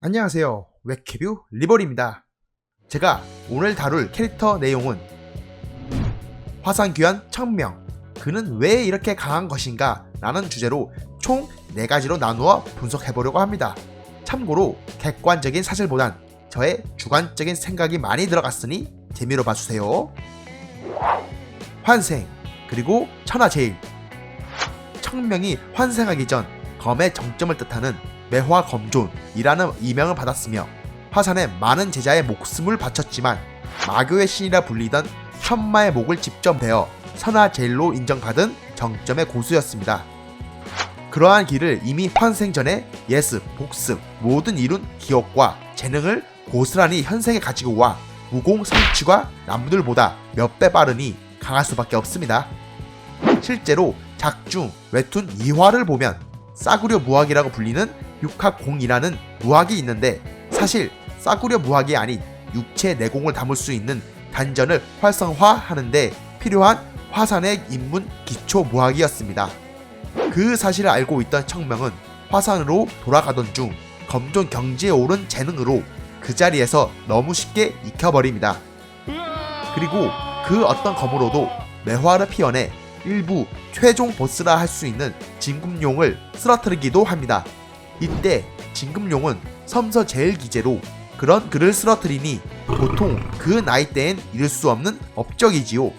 안녕하세요. 웹캐뷰 리버리입니다. 제가 오늘 다룰 캐릭터 내용은 화산귀환 청명, 그는 왜 이렇게 강한 것인가 라는 주제로 총 4가지로 나누어 분석해보려고 합니다. 참고로 객관적인 사실보단 저의 주관적인 생각이 많이 들어갔으니 재미로 봐주세요. 환생, 그리고 천하제일. 청명이 환생하기 전 검의 정점을 뜻하는 매화검존이라는 이명을 받았으며 화산에 많은 제자의 목숨을 바쳤지만 마교의 신이라 불리던 천마의 목을 직접 베어 선화제일로 인정받은 정점의 고수였습니다. 그러한 길을 이미 환생 전에 예습, 복습, 모든 이룬 기억과 재능을 고스란히 현생에 가지고 와 무공 성취가 남들보다 몇 배 빠르니 강할 수밖에 없습니다. 실제로 작중, 웹툰 2화를 보면 싸구려 무학이라고 불리는 육학공이라는 무학이 있는데 사실 싸구려 무학이 아닌 육체 내공을 담을 수 있는 단전을 활성화하는데 필요한 화산의 입문 기초 무학이었습니다. 그 사실을 알고 있던 청명은 화산으로 돌아가던 중 검존 경지에 오른 재능으로 그 자리에서 너무 쉽게 익혀버립니다. 그리고 그 어떤 검으로도 매화를 피워내 일부 최종 보스라 할 수 있는 진금룡을 쓰러뜨리기도 합니다. 이때 진금룡은 섬서 제일 기재로 그런 그를 쓰러뜨리니 보통 그 나이대엔 이룰 수 없는 업적이지요.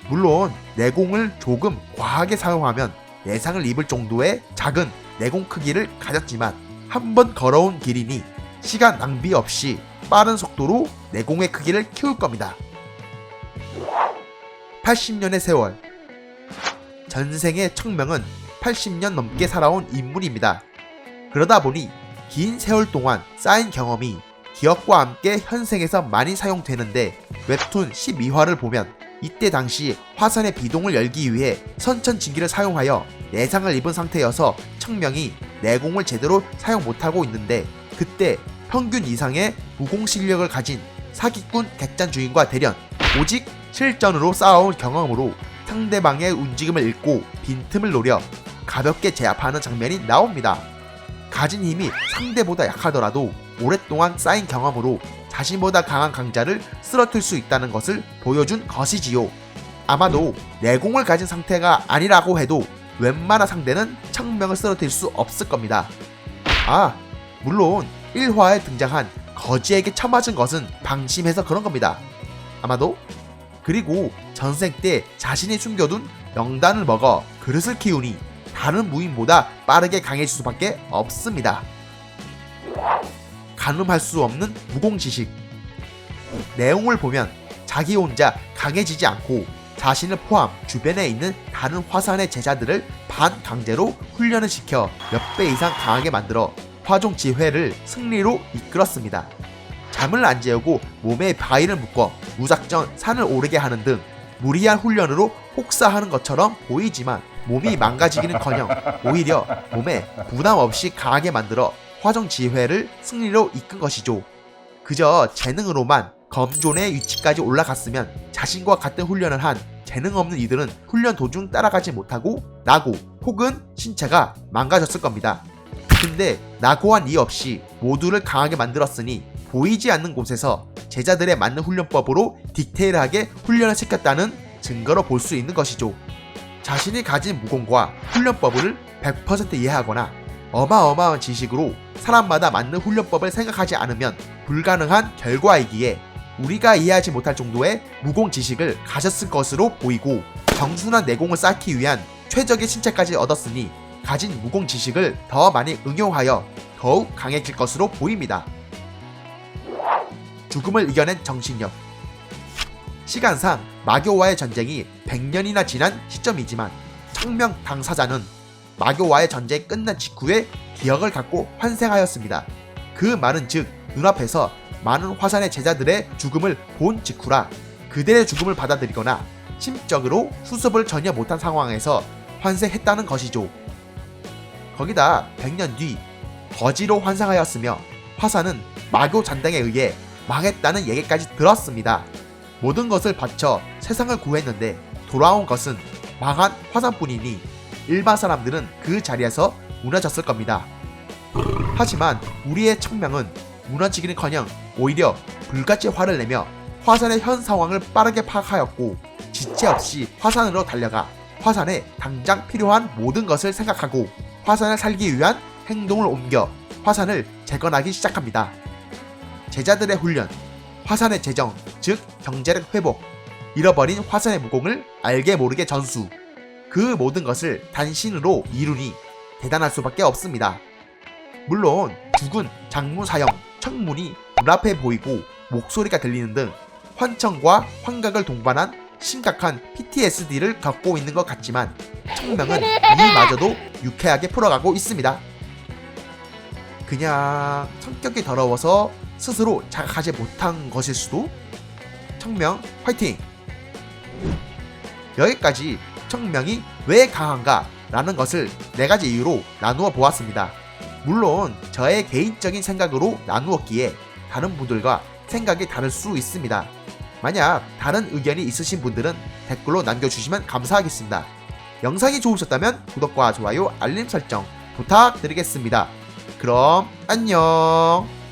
물론 내공을 조금 과하게 사용하면 예상을 입을 정도의 작은 내공 크기를 가졌지만 한번 걸어온 길이니 시간 낭비 없이 빠른 속도로 내공의 크기를 키울 겁니다. 80년의 세월. 전생의 청명은 80년 넘게 살아온 인물입니다. 그러다 보니 긴 세월 동안 쌓인 경험이 기억과 함께 현생에서 많이 사용되는데 웹툰 12화를 보면 이때 당시 화산의 비동을 열기 위해 선천징기를 사용하여 내상을 입은 상태여서 청명이 내공을 제대로 사용 못하고 있는데 그때 평균 이상의 무공 실력을 가진 사기꾼 객잔 주인과 대련, 오직 실전으로 쌓아온 경험으로 상대방의 움직임을 읽고 빈틈을 노려 가볍게 제압하는 장면이 나옵니다. 가진 힘이 상대보다 약하더라도 오랫동안 쌓인 경험으로 자신보다 강한 강자를 쓰러뜨릴 수 있다는 것을 보여준 것이지요. 아마도 내공을 가진 상태가 아니라고 해도 웬만한 상대는 청명을 쓰러뜨릴 수 없을 겁니다. 물론 1화에 등장한 거지에게 쳐맞은 것은 방심해서 그런 겁니다. 아마도. 그리고 전생 때 자신이 숨겨둔 명단을 먹어 그릇을 키우니 다른 무인보다 빠르게 강해질 수밖에 없습니다. 가늠할 수 없는 무공지식. 내용을 보면 자기 혼자 강해지지 않고 자신을 포함 주변에 있는 다른 화산의 제자들을 반강제로 훈련을 시켜 몇 배 이상 강하게 만들어 화종지회를 승리로 이끌었습니다. 잠을 안 재우고 몸에 바위를 묶어 무작정 산을 오르게 하는 등 무리한 훈련으로 혹사하는 것처럼 보이지만 몸이 망가지기는커녕 오히려 몸에 부담 없이 강하게 만들어 화정지회를 승리로 이끈 것이죠. 그저 재능으로만 검존의 위치까지 올라갔으면 자신과 같은 훈련을 한 재능 없는 이들은 훈련 도중 따라가지 못하고 나고 혹은 신체가 망가졌을 겁니다. 근데 나고한 이 없이 모두를 강하게 만들었으니 보이지 않는 곳에서 제자들에 맞는 훈련법으로 디테일하게 훈련을 시켰다는 증거로 볼 수 있는 것이죠. 자신이 가진 무공과 훈련법을 100% 이해하거나 어마어마한 지식으로 사람마다 맞는 훈련법을 생각하지 않으면 불가능한 결과이기에 우리가 이해하지 못할 정도의 무공 지식을 가졌을 것으로 보이고 정순한 내공을 쌓기 위한 최적의 신체까지 얻었으니 가진 무공 지식을 더 많이 응용하여 더욱 강해질 것으로 보입니다. 죽음을 이겨낸 정신력. 시간상 마교와의 전쟁이 100년이나 지난 시점이지만 청명 당사자는 마교와의 전쟁이 끝난 직후에 기억을 갖고 환생하였습니다. 그 말은 즉 눈앞에서 많은 화산의 제자들의 죽음을 본 직후라 그들의 죽음을 받아들이거나 심적으로 수습을 전혀 못한 상황에서 환생했다는 것이죠. 거기다 100년 뒤 거지로 환생하였으며 화산은 마교 잔당에 의해 망했다는 얘기까지 들었습니다. 모든 것을 바쳐 세상을 구했는데 돌아온 것은 망한 화산뿐이니 일반 사람들은 그 자리에서 무너졌을 겁니다. 하지만 우리의 청명은 무너지기는커녕 오히려 불같이 화를 내며 화산의 현 상황을 빠르게 파악하였고 지체 없이 화산으로 달려가 화산에 당장 필요한 모든 것을 생각하고 화산을 살기 위한 행동을 옮겨 화산을 재건하기 시작합니다. 제자들의 훈련, 화산의 재정, 즉 경제력 회복, 잃어버린 화산의 무공을 알게 모르게 전수, 그 모든 것을 단신으로 이루니 대단할 수밖에 없습니다. 물론 죽은 장문 사형, 청문이 눈앞에 보이고 목소리가 들리는 등 환청과 환각을 동반한 심각한 PTSD를 겪고 있는 것 같지만 청명은 이마저도 유쾌하게 풀어가고 있습니다. 그냥 성격이 더러워서 스스로 자각하지 못한 것일 수도? 청명 화이팅! 여기까지 청명이 왜 강한가 라는 것을 4가지 이유로 나누어 보았습니다. 물론 저의 개인적인 생각으로 나누었기에 다른 분들과 생각이 다를 수 있습니다. 만약 다른 의견이 있으신 분들은 댓글로 남겨주시면 감사하겠습니다. 영상이 좋으셨다면 구독과 좋아요, 알림 설정 부탁드리겠습니다. 그럼 안녕.